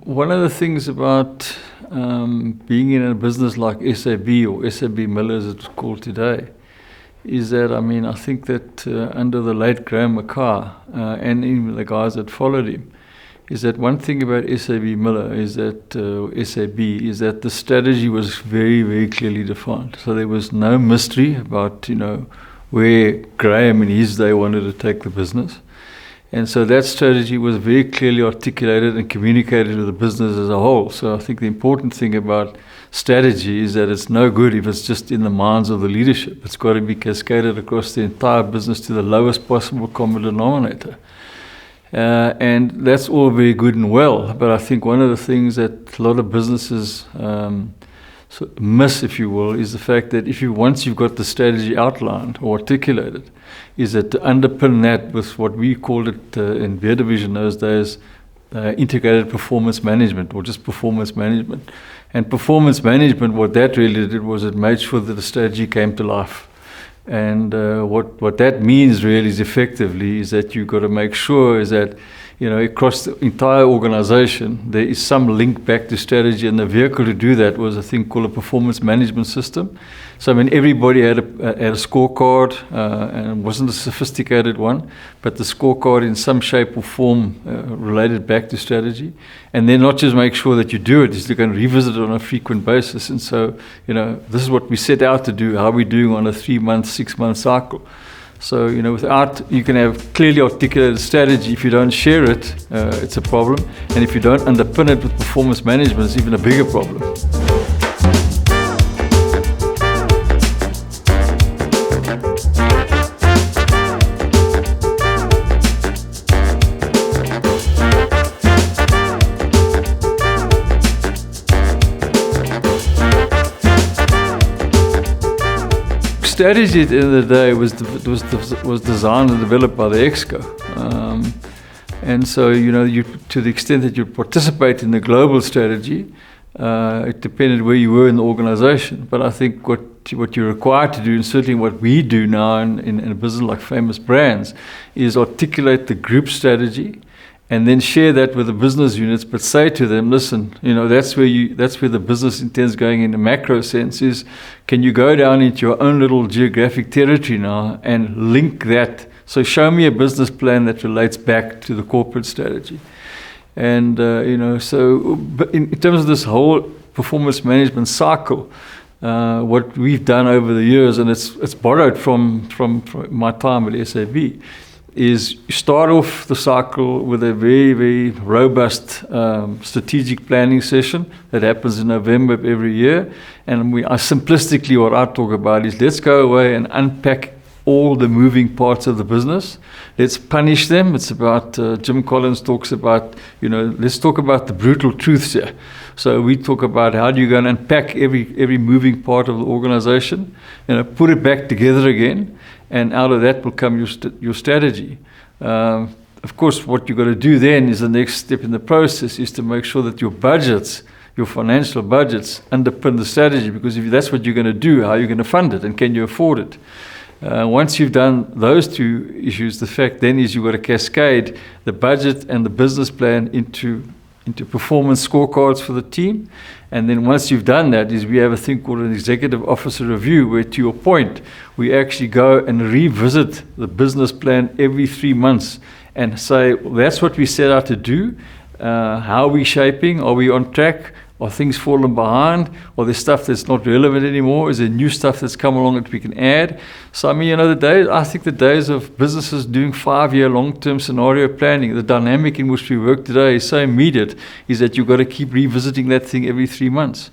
One of the things about being in a business like SAB or SABMiller as it's called today is that, I think that under the late Graham McCarr and even the guys that followed him, is that one thing about SABMiller is that SAB is that the strategy was very, very clearly defined. So there was no mystery about, where Graham in his day wanted to take the business. And so that strategy was very clearly articulated and communicated to the business as a whole. So I think the important thing about strategy is that it's no good if it's just in the minds of the leadership. It's got to be cascaded across the entire business to the lowest possible common denominator. And that's all very good and well. But I think one of the things that a lot of businesses miss, if you will, is the fact that once you've got the strategy outlined or articulated, is that to underpin that with what we called it in Beer Division those days, integrated performance management or just performance management. And performance management, what that really did was it made sure that the strategy came to life. And what that means really is effectively is that you've got to make sure is that across the entire organization, there is some link back to strategy, and the vehicle to do that was a thing called a performance management system. So everybody had a scorecard, and it wasn't a sophisticated one, but the scorecard in some shape or form related back to strategy. And then not just make sure that you do it, is to go and revisit it on a frequent basis. And so, this is what we set out to do, how we're doing on a 3-month, 6-month cycle. So, you can have clearly articulated strategy. If you don't share it, it's a problem. And if you don't underpin it with performance management, it's even a bigger problem. Strategy at the end of the day was designed and developed by the Exco, and so to the extent that you participate in the global strategy, it depended where you were in the organisation. But I think what you're required to do, and certainly what we do now in a business like Famous Brands, is articulate the group strategy. And then share that with the business units, but say to them, listen, that's where the business intends going in a macro sense is, can you go down into your own little geographic territory now and link that? So show me a business plan that relates back to the corporate strategy. And, but in terms of this whole performance management cycle, what we've done over the years, and it's borrowed from my time at SAB, is start off the cycle with a very, very robust strategic planning session that happens in November of every year. And simplistically, what I talk about is let's go away and unpack all the moving parts of the business. Let's punish them. It's about, Jim Collins talks about, let's talk about the brutal truths here. So we talk about how do you go and unpack every moving part of the organization, put it back together again, and out of that will come your strategy. Of course, what you've got to do then is the next step in the process is to make sure that your budgets, your financial budgets, underpin the strategy, because if that's what you're going to do, how are you going to fund it, and can you afford it? Once you've done those two issues, the fact then is you've got to cascade the budget and the business plan into performance scorecards for the team. And then once you've done that, is we have a thing called an executive officer review, where, to your point, we actually go and revisit the business plan every 3 months and say, well, that's what we set out to do. How are we shaping? Are we on track? Are things falling behind? Or there's stuff that's not relevant anymore? Is there new stuff that's come along that we can add? So, I think the days of businesses doing 5-year long-term scenario planning, the dynamic in which we work today is so immediate, is that you've got to keep revisiting that thing every 3 months.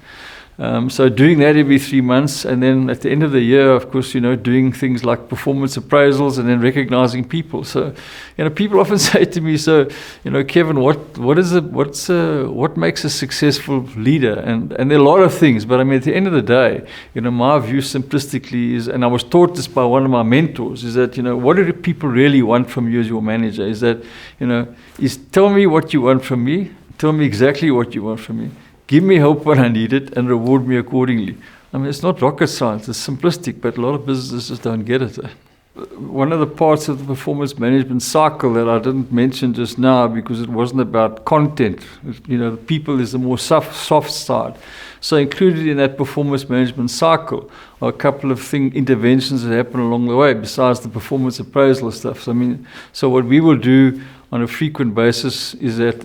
So doing that every 3 months, and then at the end of the year, of course, doing things like performance appraisals and then recognizing people. So, people often say to me, so, Kevin, what makes a successful leader? And there are a lot of things, but at the end of the day, my view simplistically is, and I was taught this by one of my mentors, is that, what do people really want from you as your manager? Is that, is tell me what you want from me, tell me exactly what you want from me. Give me help when I need it and reward me accordingly. It's not rocket science, it's simplistic, but a lot of businesses just don't get it. One of the parts of the performance management cycle that I didn't mention just now because it wasn't about content, the people is the more soft side. So included in that performance management cycle are a couple of interventions that happen along the way besides the performance appraisal stuff. So what we will do on a frequent basis is that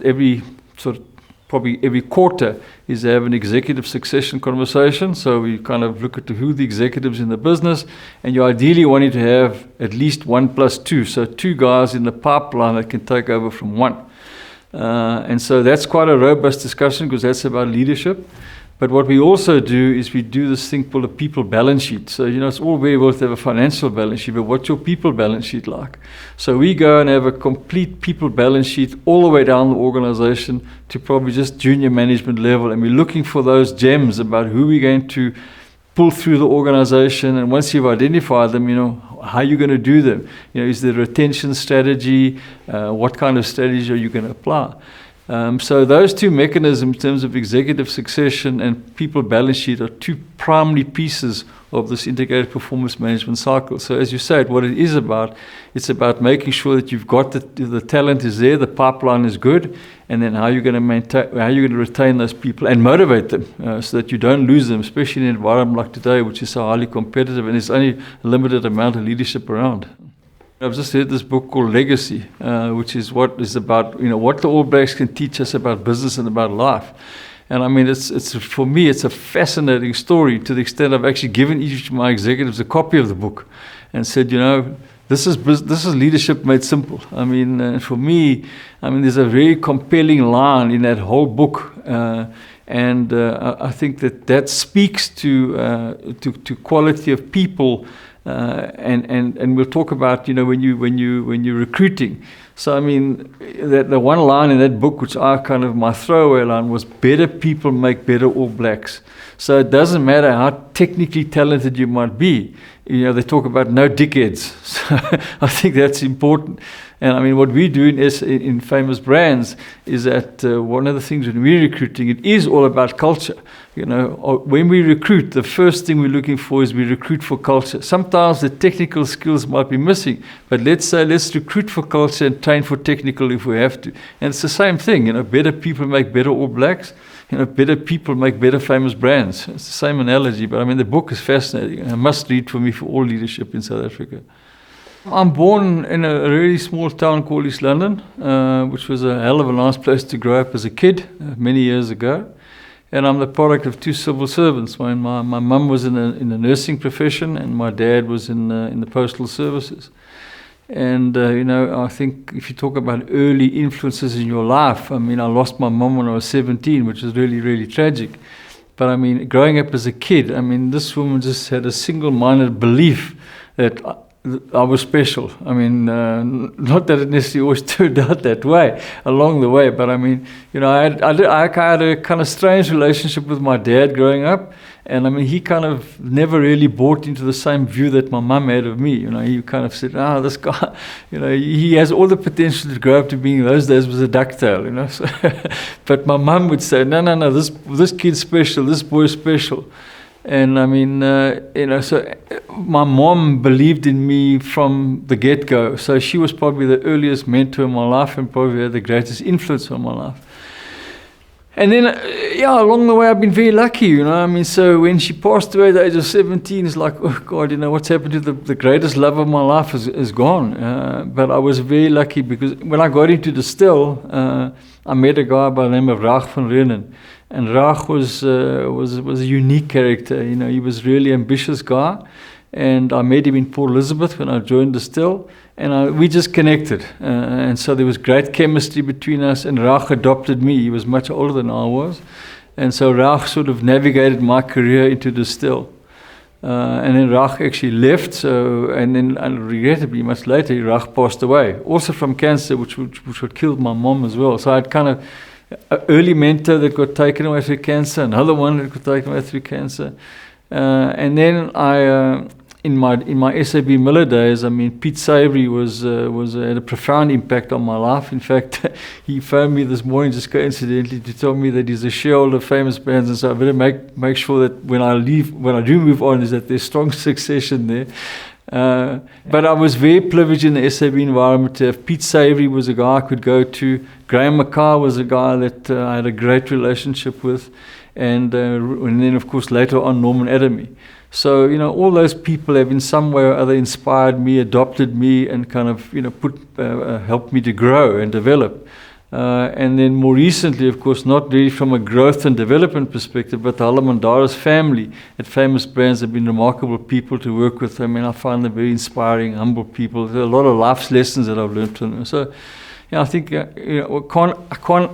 probably every quarter is to have an executive succession conversation. So we kind of look at who the executives in the business, and you're ideally wanting to have at least 1 + 2. So 2 guys in the pipeline that can take over from 1. And so that's quite a robust discussion because that's about leadership. But what we also do is we do this thing called a people balance sheet. So, it's all very well to have a financial balance sheet, but what's your people balance sheet like? So we go and have a complete people balance sheet all the way down the organization to probably just junior management level. And we're looking for those gems about who we're going to pull through the organization. And once you've identified them, how are you going to do them? Is there a retention strategy? What kind of strategy are you going to apply? So those 2 mechanisms in terms of executive succession and people balance sheet are 2 primary pieces of this integrated performance management cycle. So as you said, what it is about, it's about making sure that you've got the talent is there, the pipeline is good, and then how you're going to retain those people and motivate them so that you don't lose them, especially in an environment like today, which is so highly competitive and there's only a limited amount of leadership around. I've just read this book called Legacy, which is what is about, what the All Blacks can teach us about business and about life. And it's for me, it's a fascinating story to the extent I've actually given each of my executives a copy of the book and said, this is leadership made simple. For me, there's a very compelling line in that whole book. And I think that speaks to quality of people. And we'll talk about when you're recruiting. So that the one line in that book, which I kind of my throwaway line was, better people make better All Blacks. So it doesn't matter how technically talented you might be. They talk about no dickheads. So I think that's important. And what we do in Famous Brands is that one of the things when we're recruiting, it is all about culture. When we recruit, the first thing we're looking for is we recruit for culture. Sometimes the technical skills might be missing, but let's recruit for culture and train for technical if we have to. And it's the same thing. Better people make better All Blacks. Better people make better Famous Brands. It's the same analogy, but the book is fascinating. A must read for me for all leadership in South Africa. I'm born in a really small town called East London, which was a hell of a nice place to grow up as a kid many years ago. And I'm the product of 2 civil servants. My mum was in the nursing profession, and my dad was in the postal services. And I think if you talk about early influences in your life, I lost my mum when I was 17, which was really, really tragic. But growing up as a kid, this woman just had a single-minded belief that I was special. Not that it necessarily always turned out that way along the way, but I had a kind of strange relationship with my dad growing up, and he kind of never really bought into the same view that my mum had of me. He kind of said, this guy, he has all the potential to grow up to being, in those days, was a ducktail, So but my mum would say, no, this kid's special, this boy's special. And so my mom believed in me from the get-go. So she was probably the earliest mentor in my life and probably had the greatest influence on my life. And then, along the way, I've been very lucky, So when she passed away at the age of 17, it's like, oh God, what's happened to the greatest love of my life is gone. But I was very lucky because when I got into Distell, I met a guy by the name of Rach van Renen. And Rach was a unique character. He was a really ambitious guy. And I met him in Port Elizabeth when I joined Distell. And we just connected. And so there was great chemistry between us. And Rach adopted me. He was much older than I was. And so Rach sort of navigated my career into Distell. And then Rach actually left. And then regrettably, much later, Rach passed away. Also from cancer, which had killed my mom as well. So I had kind of an early mentor that got taken away through cancer, another one that got taken away through cancer, and then I, in my SABMiller days, Pete Savory had a profound impact on my life. In fact, he phoned me this morning just coincidentally to tell me that he's a shareholder of Famous Brands, and so I better make sure that when I do move on, is that there's strong succession there. But I was very privileged in the SAB environment to have Pete Savory was a guy I could go to. Graham McCarr was a guy that I had a great relationship with. And then, of course, later on, Norman Adamy. So, all those people have in some way or other inspired me, adopted me, and kind of, helped me to grow and develop. And then more recently, of course, not really from a growth and development perspective, but the Halamandaris family at Famous Brands have been remarkable people to work with. I mean, I find them very inspiring, humble people. There are a lot of life's lessons that I've learned from them. So, I think, I can't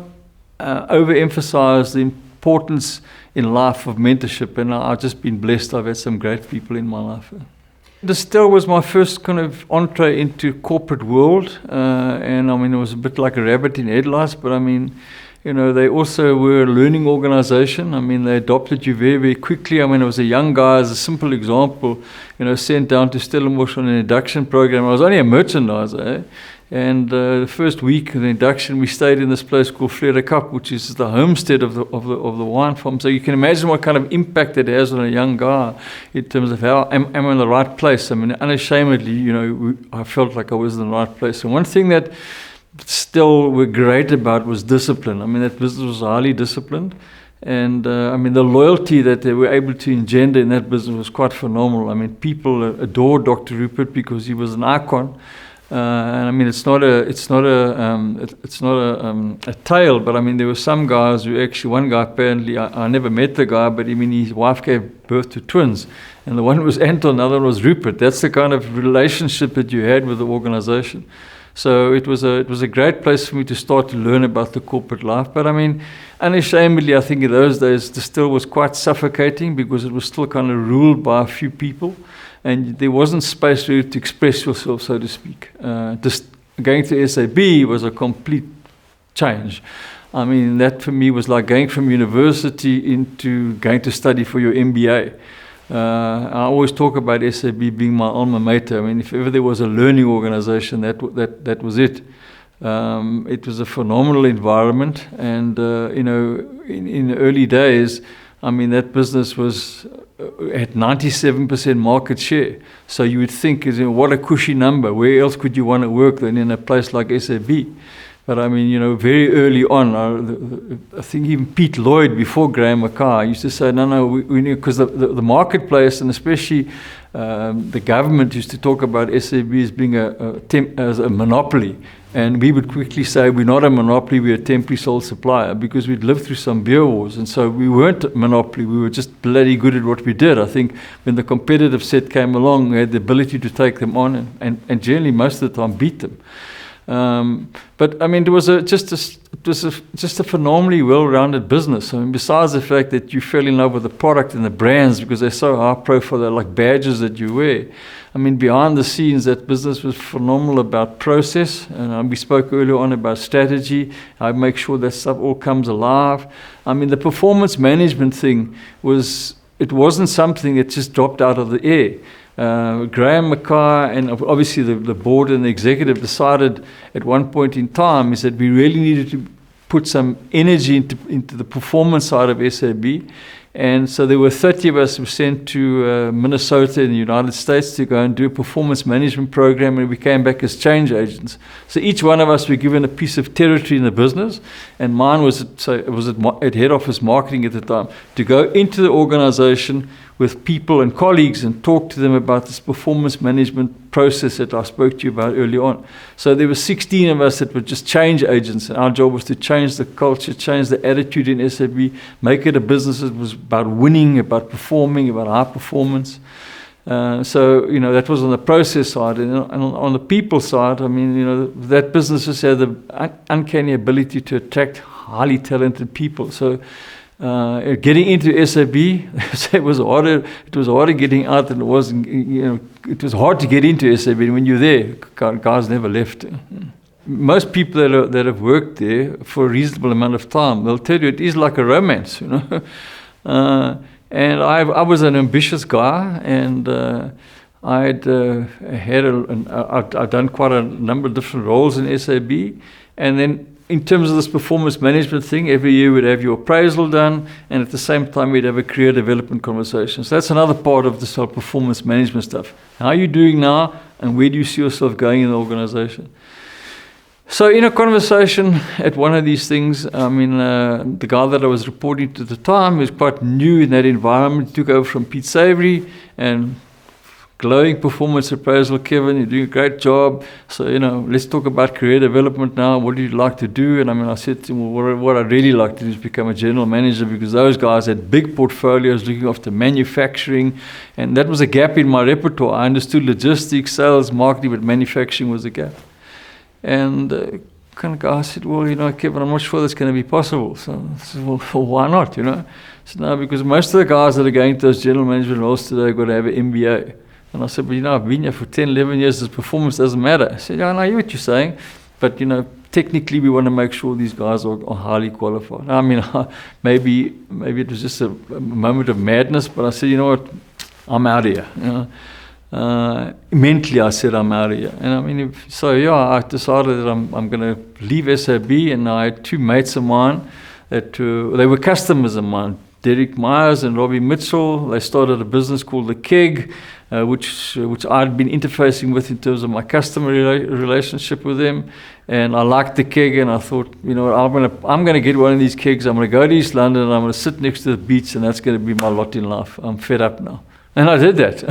overemphasize the importance in life of mentorship, and I've just been blessed. I've had some great people in my life. Distell was my first kind of entree into corporate world, and I mean, it was a bit like a rabbit in headlights, but I mean, they also were a learning organization. I mean, they adopted you very, very quickly. I mean, I was a young guy, as a simple example, sent down to Stellenbosch on an induction program. I was only a merchandiser, and the first week of the induction, we stayed in this place called Vredekap, which is the homestead of the wine farm. So you can imagine what kind of impact it has on a young guy in terms of how am I in the right place. I mean, unashamedly, I felt like I was in the right place. And one thing that still were great about was discipline. I mean, that business was highly disciplined. And I mean, the loyalty that they were able to engender in that business was quite phenomenal. I mean, people adored Dr. Rupert because he was an icon. And I mean, it's not a tale, but I mean, there were some guys who actually, one guy apparently, I never met the guy, but I mean, his wife gave birth to twins, and the one was Anton, the other one was Rupert. That's the kind of relationship that you had with the organization. So it was a great place for me to start to learn about the corporate life. But I mean, unashamedly, I think in those days, Distell was quite suffocating because it was still kind of ruled by a few people. And there wasn't space for you to express yourself, so to speak. Just going to SAB was a complete change. I mean, that for me was like going from university into going to study for your MBA. I always talk about SAB being my alma mater. I mean, if ever there was a learning organization, that was it. It was a phenomenal environment, and in the early days, I mean, that business was at 97% market share. So you would think, what a cushy number. Where else could you want to work than in a place like SAB? But I mean, very early on, I think even Pete Lloyd, before Graham McCarr, used to say, no, we need, because the marketplace, and especially the government, used to talk about SAB as being as a monopoly. And we would quickly say, we're not a monopoly, we're a temporary sole supplier, because we'd lived through some beer wars. And so we weren't a monopoly, we were just bloody good at what we did. I think when the competitive set came along, we had the ability to take them on and generally most of the time beat them. But I mean, it was just a phenomenally well-rounded business. I mean, besides the fact that you fell in love with the product and the brands because they're so high profile, they're like badges that you wear. I mean, behind the scenes, that business was phenomenal about process. And we spoke earlier on about strategy. I make sure that stuff all comes alive. I mean, the performance management thing wasn't something that just dropped out of the air. Graham McCarr and obviously the board and the executive decided at one point in time is that we really needed to put some energy into the performance side of SAB. And so there were 30 of us who were sent to Minnesota in the United States to go and do a performance management program, and we came back as change agents. So each one of us were given a piece of territory in the business, and mine was at head office marketing at the time, to go into the organization with people and colleagues and talk to them about this performance management process that I spoke to you about early on. So there were 16 of us that were just change agents, and our job was to change the culture, change the attitude in SAB, make it a business that was about winning, about performing, about high performance. So, that was on the process side. And on the people side, I mean, that business just had the uncanny ability to attract highly talented people. So getting into SAB, it was harder getting out than it was, it was hard to get into SAB. When you're there, guys never left. Most people that have worked there for a reasonable amount of time, they'll tell you it is like a romance, And I was an ambitious guy, and I'd done quite a number of different roles in SAB, and then in terms of this performance management thing, every year we'd have your appraisal done, and at the same time we'd have a career development conversation. So that's another part of this whole performance management stuff. How are you doing now, and where do you see yourself going in the organization? So in a conversation at one of these things, I mean, the guy that I was reporting to at the time was quite new in that environment. He took over from Pete Savory, and glowing performance appraisal, Kevin, you're doing a great job. So, let's talk about career development now. What do you like to do? And I said to him, well, what I'd really like to do is become a general manager, because those guys had big portfolios looking after manufacturing. And that was a gap in my repertoire. I understood logistics, sales, marketing, but manufacturing was a gap. And kind of guy said, well, Kevin, I'm not sure that's going to be possible. So I said, well, why not, So no, because most of the guys that are going to those general management roles today are going to have an MBA. And I said, but I've been here for 10, 11 years, this performance doesn't matter. I said, yeah, I know what you're saying, but technically we want to make sure these guys are highly qualified. I mean, maybe it was just a moment of madness, but I said, you know what, I'm out of here. Mentally I said, I'm out of here. And I decided that I'm going to leave SAB, and I had two mates of mine that they were customers of mine, Derek Myers and Robbie Mitchell. They started a business called The Keg, which I'd been interfacing with in terms of my customer relationship with them. And I liked The Keg, and I thought, I'm going to get one of these kegs. I'm going to go to East London, and I'm going to sit next to the beach, and that's going to be my lot in life. I'm fed up now. And I did that.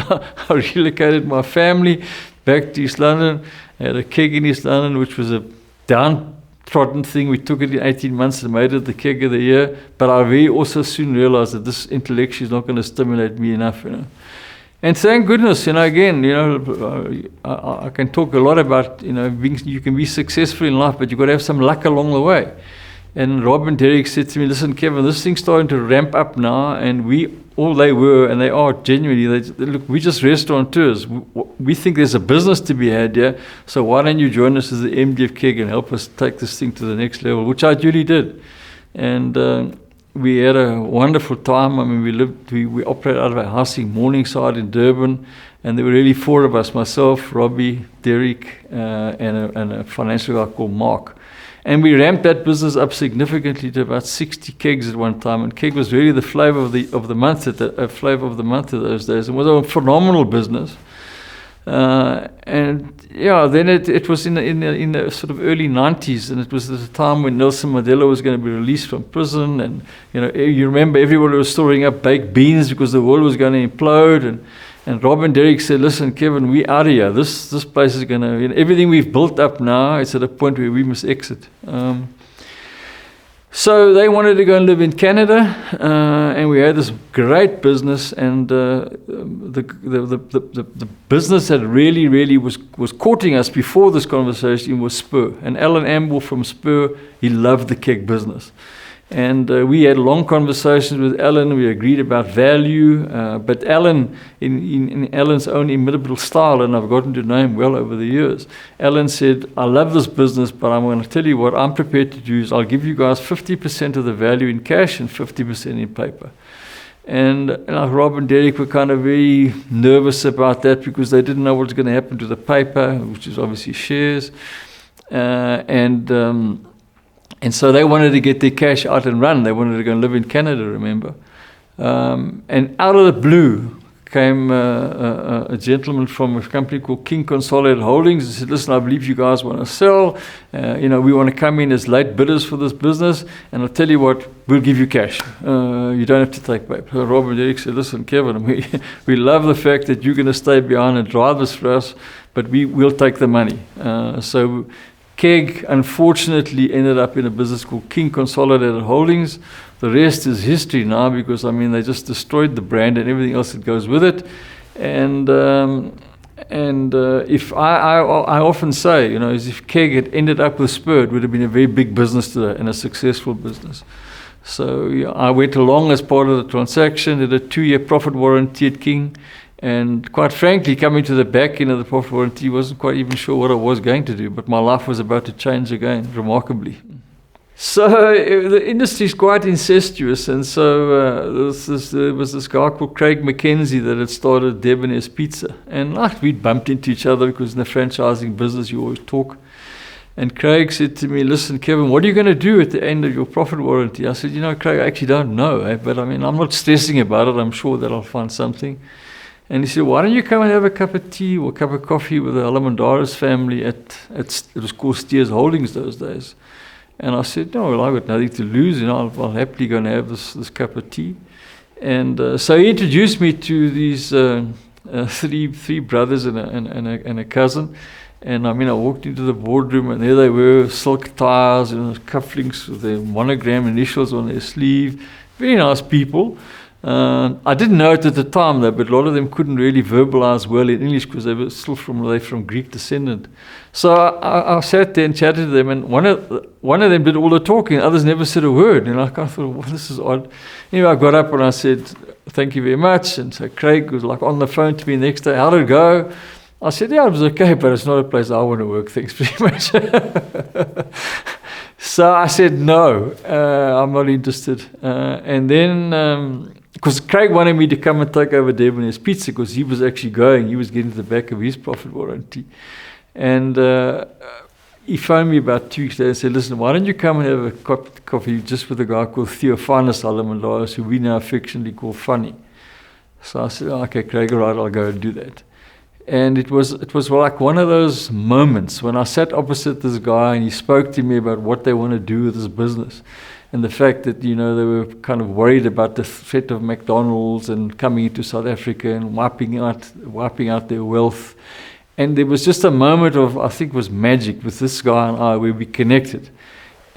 I relocated my family back to East London. I had a keg in East London, which was a downtrodden thing. We took it in 18 months and made it the keg of the year. But I very also soon realized that this intellectually is not going to stimulate me enough, And thank goodness, again, I can talk a lot about, you can be successful in life, but you've got to have some luck along the way. And Rob and Derek said to me, listen, Kevin, this thing's starting to ramp up now, and they were, and they are genuinely, look, we're just restaurateurs. We think there's a business to be had here, so why don't you join us as the MD of Keg and help us take this thing to the next level, which I duly did. And we had a wonderful time. I mean, we operated out of a house in Morningside in Durban, and there were really four of us, myself, Robbie, Derek, and a financial guy called Mark. And we ramped that business up significantly to about 60 kegs at one time. And keg was really the flavor of the month of those days. It was a phenomenal business. Then it was in the sort of early 90s, and it was at the time when Nelson Mandela was going to be released from prison. And you remember everybody was storing up baked beans because the world was going to implode. And Rob and Derek said, listen, Kevin, we're out of here. This place is going to, everything we've built up now, it's at a point where we must exit. So they wanted to go and live in Canada, and we had this great business, and the business that really was courting us before this conversation was Spur. And Alan Amble from Spur, he loved the keg business. And we had long conversations with Alan. We agreed about value, but Alan, in Alan's own inimitable style, and I've gotten to know him well over the years, Alan said, I love this business, but I'm going to tell you what I'm prepared to do is I'll give you guys 50% of the value in cash and 50% in paper. And Rob and Derek were kind of very nervous about that because they didn't know what's going to happen to the paper, which is obviously shares. And so they wanted to get their cash out and run. They wanted to go and live in Canada, remember. And out of the blue came a gentleman from a company called King Consolidated Holdings and said, listen, I believe you guys want to sell. We want to come in as late bidders for this business. And I'll tell you what, we'll give you cash. You don't have to take paper. So Rob and Derek said, listen, Kevin, we love the fact that you're going to stay behind and drive this for us, but we'll take the money. So Keg, unfortunately, ended up in a business called King Consolidated Holdings. The rest is history now because, they just destroyed the brand and everything else that goes with it. And if I often say, as if Keg had ended up with Spur, it would have been a very big business today and a successful business. So I went along as part of the transaction, did a 2-year profit warranty at King. And quite frankly, coming to the back end of the profit warranty, wasn't quite even sure what I was going to do, but my life was about to change again, remarkably. So the industry is quite incestuous, and so there was this guy called Craig McKenzie that had started Debonair's Pizza. And we'd bumped into each other because in the franchising business you always talk. And Craig said to me, listen, Kevin, what are you going to do at the end of your profit warranty? I said, Craig, I actually don't know, but I mean, I'm not stressing about it. I'm sure that I'll find something. And he said, why don't you come and have a cup of tea or a cup of coffee with the Halamandaris family at it was called Steers Holdings those days. And I said, no, well, I've got nothing to lose, I'll happily go and have this cup of tea. And so he introduced me to these three brothers and a cousin. And I mean, I walked into the boardroom, and there they were, silk ties and cufflinks with their monogram initials on their sleeve. Very nice people. I didn't know it at the time, though, but a lot of them couldn't really verbalize well in English because they were still from Greek descendant. So I sat there and chatted to them, and one of them did all the talking, others never said a word. And I kind of thought, well, this is odd. Anyway, I got up and I said, thank you very much. And so Craig was like on the phone to me the next day, how did it go? I said, yeah, it was okay, but it's not a place I want to work, thanks very much. So I said, no, I'm not interested. And then, because Craig wanted me to come and take over Debonair's Pizza, because he was actually going, he was getting to the back of his profit warranty. And he phoned me about 2 weeks later and said, listen, why don't you come and have a cup of coffee just with a guy called Theophanus Halamandaris, who we now affectionately call Funny. So I said, okay, Craig, all right, I'll go and do that. And it was like one of those moments when I sat opposite this guy and he spoke to me about what they want to do with this business. And the fact that, they were kind of worried about the threat of McDonald's and coming into South Africa and wiping out their wealth. And there was just a moment of, I think it was magic with this guy and I, where we connected.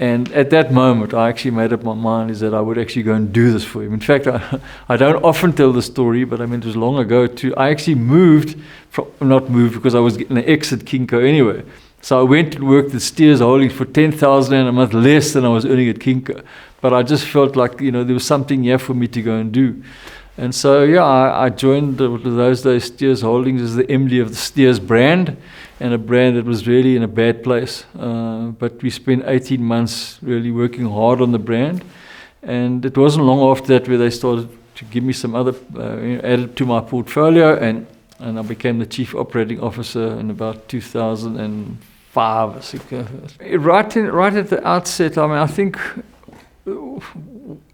And at that moment, I actually made up my mind is that I would actually go and do this for him. In fact, I don't often tell the story, but I mean, it was long ago too. I actually not moved because I was getting an exit Kinko anyway. So I went and worked at Steers Holdings for 10,000 a month less than I was earning at Kinko. But I just felt like, there was something here for me to go and do. And so, yeah, I joined those days Steers Holdings as the MD of the Steers brand, and a brand that was really in a bad place. But we spent 18 months really working hard on the brand. And it wasn't long after that where they started to give me some other, added to my portfolio, and I became the Chief Operating Officer in about 2005, I think. Right at the outset, I mean, I think,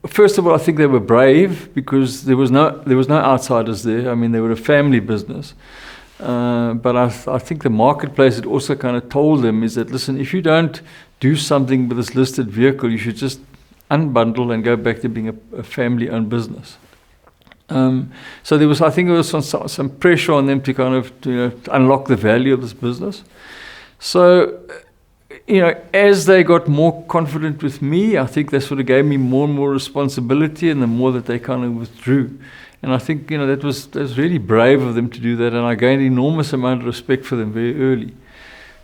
first of all, I think they were brave because there was no outsiders there. I mean, they were a family business. But I think the marketplace had also kind of told them is that, listen, if you don't do something with this listed vehicle, you should just unbundle and go back to being a family-owned business. So I think there was some pressure on them to kind of unlock the value of this business. So, as they got more confident with me, I think they sort of gave me more and more responsibility, and the more that they kind of withdrew. And I think, that was really brave of them to do that, and I gained an enormous amount of respect for them very early.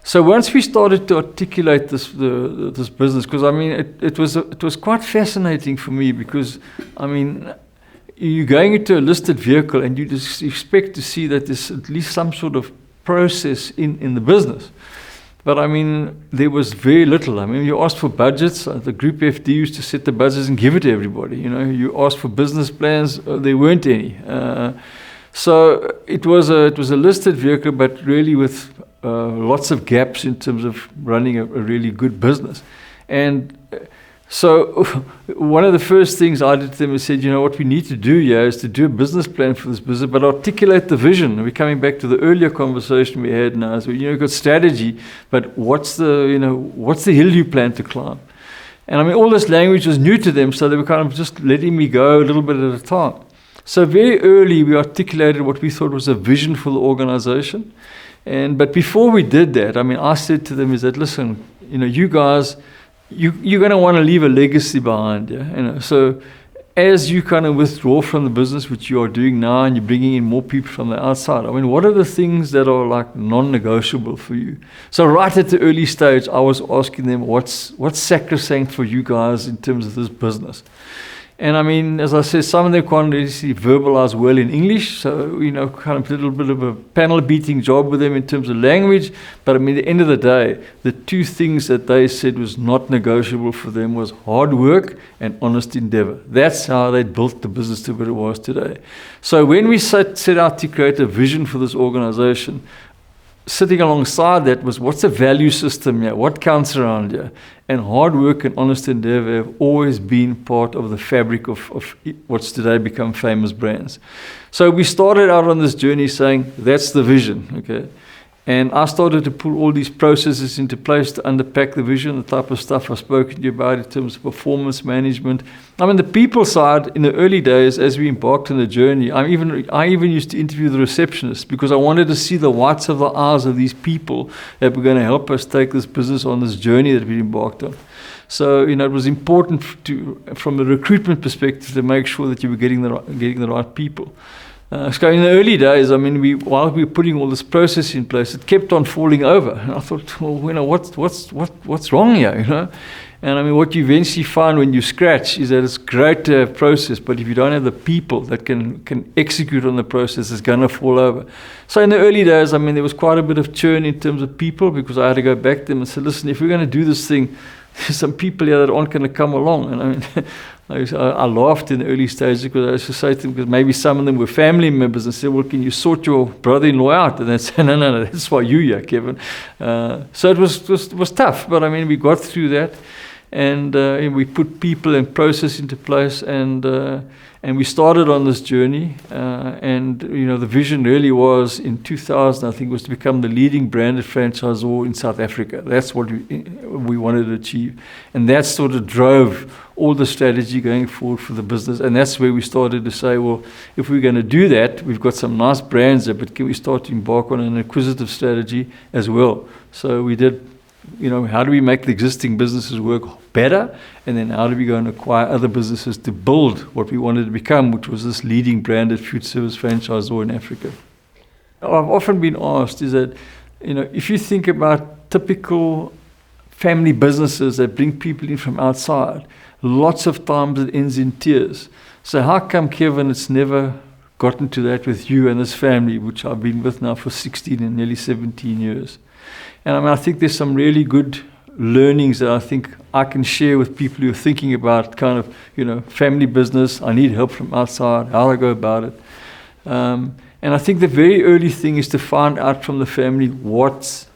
So once we started to articulate this business, because I mean, it was quite fascinating for me because, I mean, you're going into a listed vehicle and you just expect to see that there's at least some sort of process in the business. But I mean, there was very little. I mean, you asked for budgets. The Group FD used to set the budgets and give it to everybody. You asked for business plans. There weren't any. So it was a listed vehicle, but really with lots of gaps in terms of running a really good business. And so one of the first things I did to them is said, what we need to do here is to do a business plan for this business, but articulate the vision. And we're coming back to the earlier conversation we had now. So, you've got strategy, but what's the hill you plan to climb? And I mean, all this language was new to them, so they were kind of just letting me go a little bit at a time. So very early, we articulated what we thought was a vision for the organization. But before we did that, I mean, I said to them is that, listen, you guys, you're going to want to leave a legacy behind, yeah. So as you kind of withdraw from the business, which you are doing now, and you're bringing in more people from the outside, I mean, what are the things that are like non-negotiable for you? So right at the early stage, I was asking them, what's sacrosanct for you guys in terms of this business? And I mean, as I said, some of them can't really verbalize well in English, so, kind of a little bit of a panel beating job with them in terms of language. But I mean, at the end of the day, the two things that they said was not negotiable for them was hard work and honest endeavor. That's how they built the business to what it was today. So when we set out to create a vision for this organization, sitting alongside that was, what's the value system here? What counts around here? And hard work and honest endeavor have always been part of the fabric of what's today become famous brands. So we started out on this journey saying, that's the vision, okay? And I started to put all these processes into place to unpack the vision, the type of stuff I've spoken to you about in terms of performance management. I mean, the people side, in the early days, as we embarked on the journey, I even used to interview the receptionists because I wanted to see the whites of the eyes of these people that were going to help us take this business on this journey that we embarked on. So, you know, it was important from a recruitment perspective to make sure that you were getting the right people. So in the early days, I mean, while we were putting all this process in place, it kept on falling over. And I thought, well, you know, what's wrong here, you know? And I mean, what you eventually find when you scratch is that it's great to have process, but if you don't have the people that can execute on the process, it's going to fall over. So in the early days, I mean, there was quite a bit of churn in terms of people because I had to go back to them and say, listen, if we're going to do this thing, there's some people here that aren't going to come along. And I mean, I laughed in the early stages because I used to say to them, because maybe some of them were family members, and said, well, can you sort your brother-in-law out? And they said, no, that's why you're here, Kevin. So it was tough, but I mean, we got through that, and we put people and process into place, and we started on this journey, and you know, the vision really was in 2000, I think, was to become the leading branded franchisor in South Africa. That's what we wanted to achieve, and that sort of drove all the strategy going forward for the business. And that's where we started to say, well, if we're going to do that, we've got some nice brands there, but can we start to embark on an acquisitive strategy as well? So we did, you know, how do we make the existing businesses work better? And then how do we go and acquire other businesses to build what we wanted to become, which was this leading branded food service franchisor in Africa. I've often been asked is that, you know, if you think about typical family businesses that bring people in from outside, lots of times it ends in tears. So how come, Kevin, it's never gotten to that with you and this family, which I've been with now for 16 and nearly 17 years? And I mean, I think there's some really good learnings that I think I can share with people who are thinking about kind of, you know, family business. I need help from outside, how do I go about it? And I think the very early thing is to find out from the family what's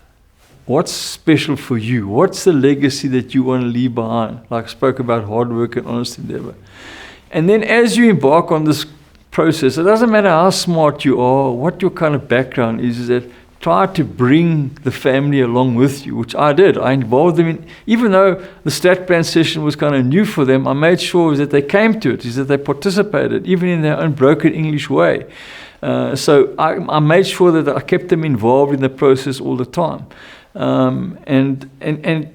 special for you? What's the legacy that you want to leave behind? Like I spoke about hard work and honest endeavor. And then as you embark on this process, it doesn't matter how smart you are, what your kind of background is that try to bring the family along with you, which I did. I involved them in, even though the strat plan session was kind of new for them, I made sure that they came to it, is that they participated, even in their own broken English way. So I made sure that I kept them involved in the process all the time. And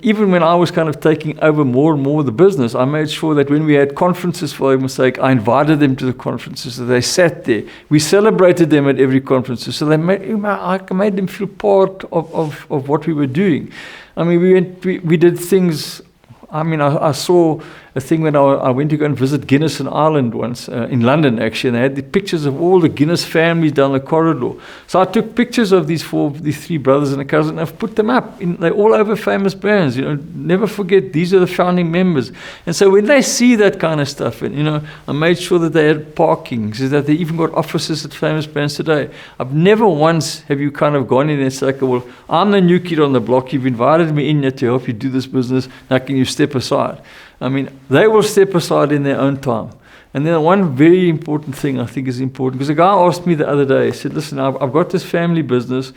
even when I was kind of taking over more and more of the business, I made sure that when we had conferences, for argument's sake, I invited them to the conferences, so they sat there. We celebrated them at every conference, so I made them feel part of what we were doing. I mean, we did things. I mean, I saw a thing when I went to go and visit Guinness in Ireland once, in London actually, and they had the pictures of all the Guinness families down the corridor. So I took pictures of these three brothers and a cousin, and I've put them up. They're all over famous brands, you know, never forget, these are the founding members. And so when they see that kind of stuff, and, you know, I made sure that they had parking, so that they even got offices at famous brands today. I've never once have you kind of gone in and said, okay, well, I'm the new kid on the block, you've invited me in here to help you do this business, now can you step aside? I mean, they will step aside in their own time. And then one very important thing I think is important, because a guy asked me the other day, he said, listen, I've got this family business,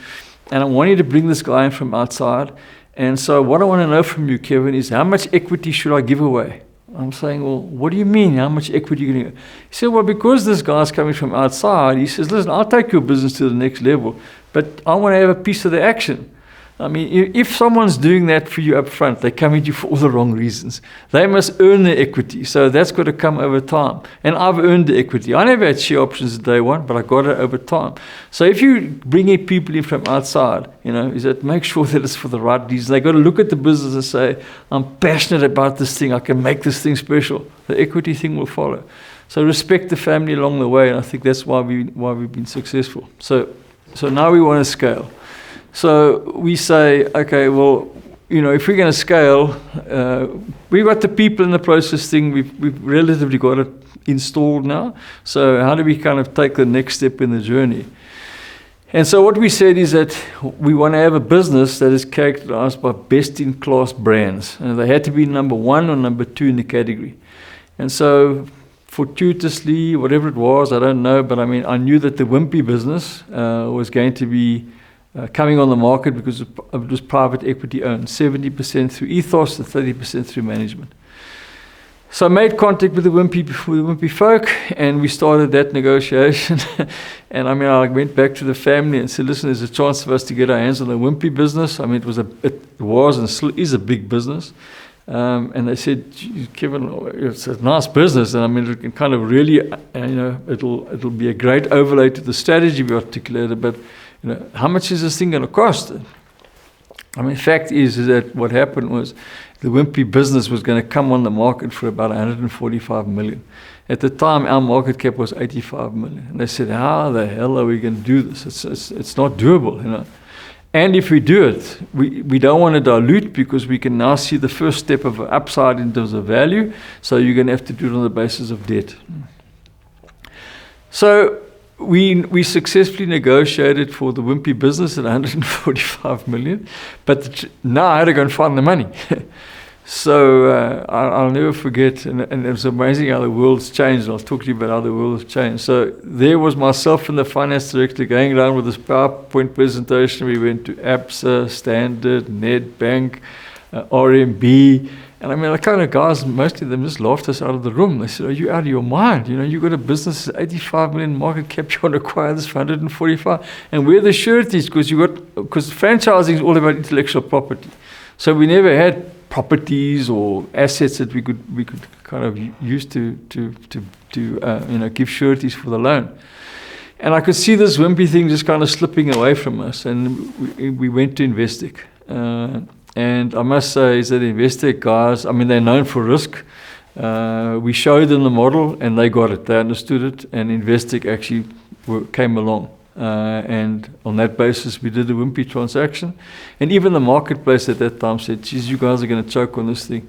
and I want you to bring this guy in from outside. And so what I want to know from you, Kevin, is how much equity should I give away? I'm saying, well, what do you mean, how much equity are you going to give? He said, well, because this guy's coming from outside, he says, listen, I'll take your business to the next level, but I want to have a piece of the action. I mean, if someone's doing that for you up front, they come at you for all the wrong reasons. They must earn the equity, so that's got to come over time. And I've earned the equity. I never had share options day one, but I got it over time. So if you bring in people in from outside, you know, is that make sure that it's for the right reasons. They got to look at the business and say, I'm passionate about this thing. I can make this thing special. The equity thing will follow. So respect the family along the way, and I think that's why we've been successful. So now we want to scale. So we say, okay, well, you know, if we're going to scale, we've got the people in the process thing, we've relatively got it installed now. So how do we kind of take the next step in the journey? And so what we said is that we want to have a business that is characterized by best-in-class brands. And they had to be number 1 or number 2 in the category. And so fortuitously, whatever it was, I don't know, but I mean, I knew that the Wimpy business was going to be coming on the market because it was private equity owned, 70% through ethos and 30% through management. So I made contact with the Wimpy folk, and we started that negotiation. And I mean, I went back to the family and said, listen, there's a chance for us to get our hands on the Wimpy business. I mean, it was and still is a big business. And they said, Kevin, it's a nice business, and I mean, it can kind of really, it'll be a great overlay to the strategy we articulated, but how much is this thing going to cost? I mean, fact is that what happened was the Wimpy business was going to come on the market for about 145 million. At the time, our market cap was 85 million. And they said, how the hell are we going to do this? It's not doable, And if we do it, we don't want to dilute, because we can now see the first step of an upside in terms of value. So you're going to have to do it on the basis of debt. So we successfully negotiated for the Wimpy business at 145 million, but now I had to go and find the money. So I'll never forget, and it was amazing how the world's changed. I'll talk to you about how the world has changed. So there was myself and the finance director going around with this PowerPoint presentation. We went to ABSA, Standard, Nedbank, RMB. And I mean, the kind of guys, most of them just laughed us out of the room. They said, are you out of your mind? You've got a business, 85 million market cap, you want to acquire this for 145. And we're the sureties, because franchising is all about intellectual property. So we never had properties or assets that we could kind of use to give sureties for the loan. And I could see this Wimpy thing just kind of slipping away from us, and we went to Investec. And I must say is that Investec guys, I mean, they're known for risk. We showed them the model, and they got it. They understood it, and Investec actually came along. And on that basis, we did the Wimpy transaction. And even the marketplace at that time said, geez, you guys are going to choke on this thing.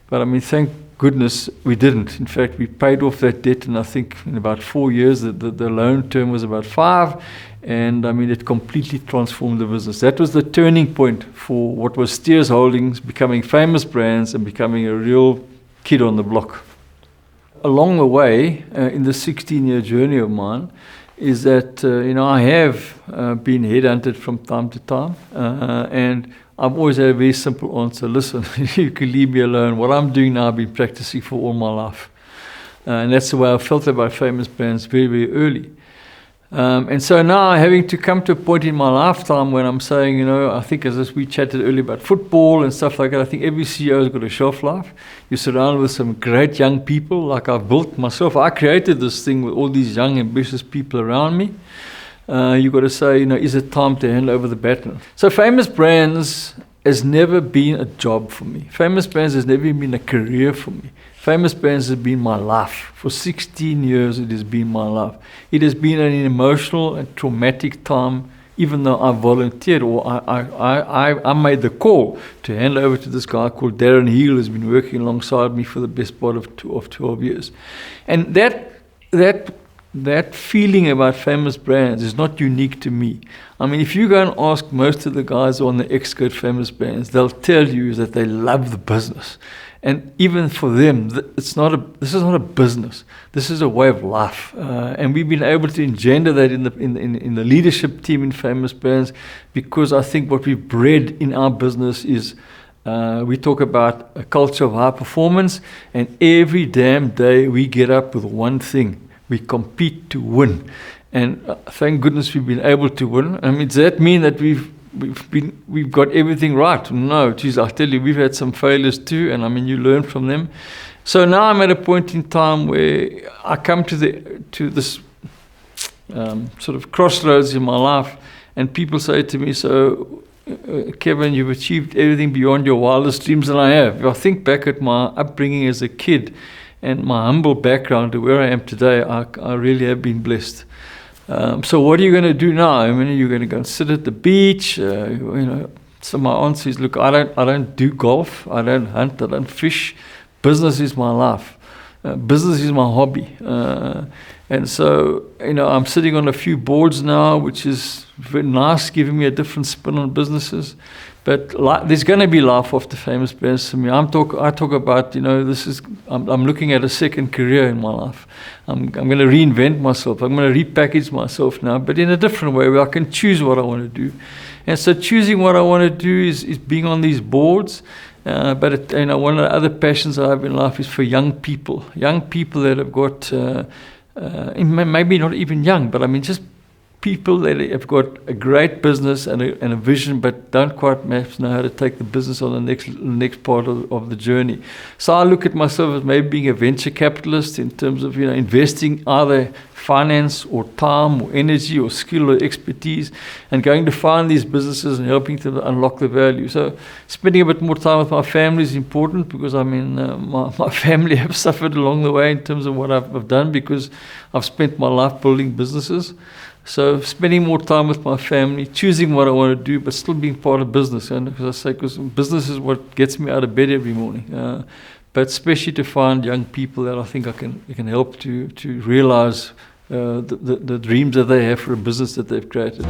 But I mean, thank goodness we didn't. In fact, we paid off that debt, and I think in about 4 years, the loan term was about 5. And I mean, it completely transformed the business. That was the turning point for what was Steers Holdings becoming famous brands and becoming a real kid on the block. Along the way, in the 16-year journey of mine, is that, I have been headhunted from time to time. And I've always had a very simple answer. Listen, you can leave me alone. What I'm doing now, I've been practicing for all my life. And that's the way I felt about famous brands very, very early. And so now, having to come to a point in my lifetime when I'm saying, I think as we chatted earlier about football and stuff like that, I think every CEO has got a shelf life. You're surrounded with some great young people, like I've built myself. I created this thing with all these young, ambitious people around me. You've got to say, is it time to hand over the baton? So famous brands has never been a job for me. Famous brands has never been a career for me. Famous brands has been my life. For 16 years, it has been my life. It has been an emotional and traumatic time, even though I volunteered or I made the call to hand over to this guy called Darren Heel, who's been working alongside me for the best part of 12 years. And that feeling about famous brands is not unique to me. I mean, if you go and ask most of the guys on the Exco famous brands, they'll tell you that they love the business. And even for them, this is not a business. This is a way of life. And we've been able to engender that in the leadership team in famous brands, because I think what we've bred in our business is we talk about a culture of high performance, and every damn day we get up with one thing. We compete to win. And thank goodness we've been able to win. I mean, does that mean that we've got everything right? No, geez, I tell you, we've had some failures too, and I mean, you learn from them. So now I'm at a point in time where I come to this sort of crossroads in my life, and people say to me, so Kevin, you've achieved everything beyond your wildest dreams, and I have. If I think back at my upbringing as a kid and my humble background to where I am today, I really have been blessed. So what are you going to do now? I mean, you're going to go and sit at the beach. So my answer is, look, I don't do golf. I don't hunt. I don't fish. Business is my life. Business is my hobby. And so, I'm sitting on a few boards now, which is very nice, giving me a different spin on businesses. But there's going to be life after Famous Brands for me. I talk about, I'm looking at a second career in my life. I'm going to reinvent myself. I'm going to repackage myself now, but in a different way where I can choose what I want to do. And so choosing what I want to do is being on these boards. But one of the other passions I have in life is for young people that have got, maybe not even young, but I mean just people that have got a great business and a vision, but don't quite know how to take the business on the next part of the journey. So I look at myself as maybe being a venture capitalist in terms of investing either finance or time or energy or skill or expertise and going to find these businesses and helping them unlock the value. So spending a bit more time with my family is important because my family have suffered along the way in terms of what I've done because I've spent my life building businesses. So spending more time with my family, choosing what I want to do, but still being part of business. And because business is what gets me out of bed every morning. But especially to find young people that I think I can help to realize the dreams that they have for a business that they've created.